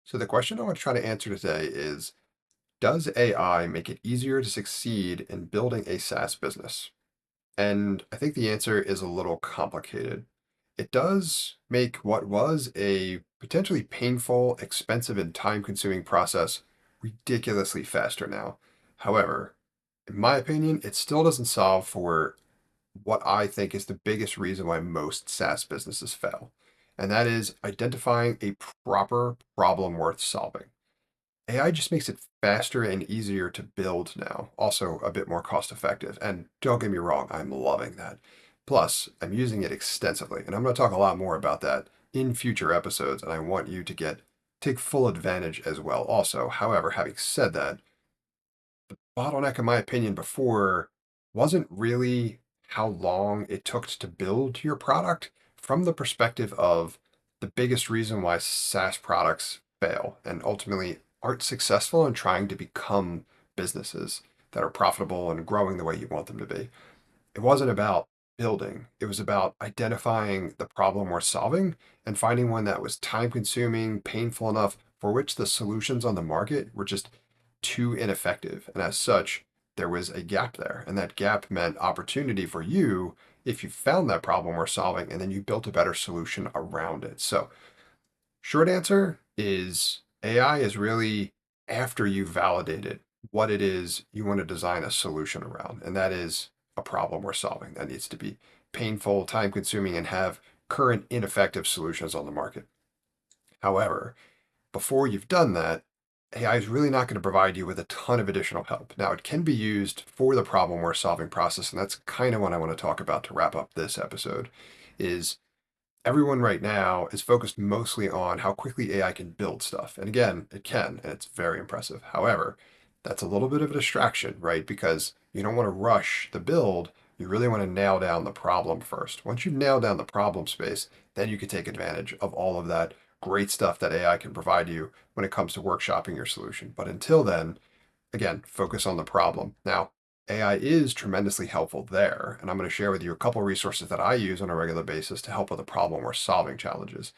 So the question I want to try to answer today is, does AI make it easier to succeed in building a SaaS business? And I think the answer is a little complicated. It does make what was a potentially painful, expensive, and time-consuming process ridiculously faster now. However, in my opinion, it still doesn't solve for what I think is the biggest reason why most SaaS businesses fail. And that is identifying a proper problem worth solving. AI just makes it faster and easier to build now, also a bit more cost effective. And don't get me wrong, I'm loving that. Plus, I'm using it extensively, and I'm going to talk a lot more about that in future episodes, and I want you to take full advantage as well also. However, having said that, bottleneck in my opinion before wasn't really how long it took to build your product from the perspective of the biggest reason why SaaS products fail and ultimately aren't successful in trying to become businesses that are profitable and growing the way you want them to be. It wasn't about building, it was about identifying the problem we're solving and finding one that was time consuming, painful enough for which the solutions on the market were just too ineffective. And as such, there was a gap there. And that gap meant opportunity for you if you found that problem we're solving and then you built a better solution around it. So, short answer is AI is really after you validated what it is you want to design a solution around. And that is a problem we're solving that needs to be painful, time consuming, and have current ineffective solutions on the market. However, before you've done that, AI is really not going to provide you with a ton of additional help. Now, it can be used for the problem we're solving process, and that's kind of what I want to talk about to wrap up this episode. Is everyone right now is focused mostly on how quickly AI can build stuff. And again, it can, and it's very impressive. However, that's a little bit of a distraction, right? Because you don't want to rush the build. You really want to nail down the problem first. Once you nail down the problem space, then you can take advantage of all of that great stuff that AI can provide you when it comes to workshopping your solution. But until then, again, focus on the problem. Now, AI is tremendously helpful there, and I'm going to share with you a couple resources that I use on a regular basis to help with the problem we're solving challenges.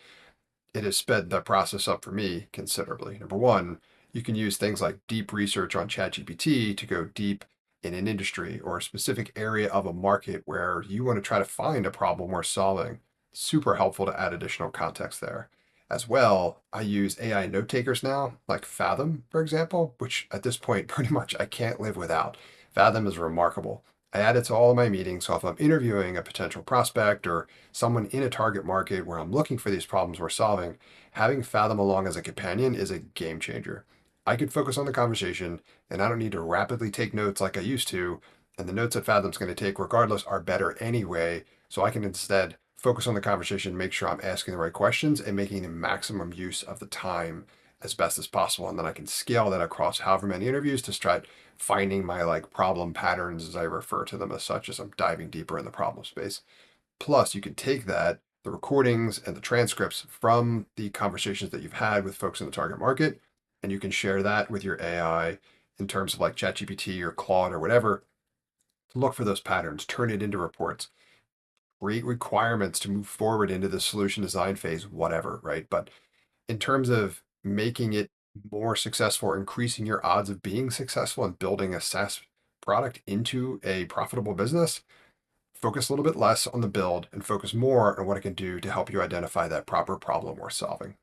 It has sped the process up for me considerably. Number one, you can use things like deep research on ChatGPT to go deep in an industry or a specific area of a market where you want to try to find a problem we're solving. Super helpful to add additional context there. As well, I use AI note takers now, like Fathom, for example, which at this point, pretty much I can't live without. Fathom is remarkable. I add it to all of my meetings. So if I'm interviewing a potential prospect or someone in a target market where I'm looking for these problems we're solving, having Fathom along as a companion is a game changer. I can focus on the conversation and I don't need to rapidly take notes like I used to. And the notes that Fathom's going to take, regardless, are better anyway. So I can instead focus on the conversation, make sure I'm asking the right questions and making the maximum use of the time as best as possible. And then I can scale that across however many interviews to start finding my like problem patterns as I refer to them as such as I'm diving deeper in the problem space. Plus, you can take that, the recordings and the transcripts from the conversations that you've had with folks in the target market, and you can share that with your AI in terms of like ChatGPT or Claude or whatever to look for those patterns, turn it into reports, create requirements to move forward into the solution design phase, whatever, right? But in terms of making it more successful or increasing your odds of being successful and building a SaaS product into a profitable business, focus a little bit less on the build and focus more on what it can do to help you identify that proper problem we're solving.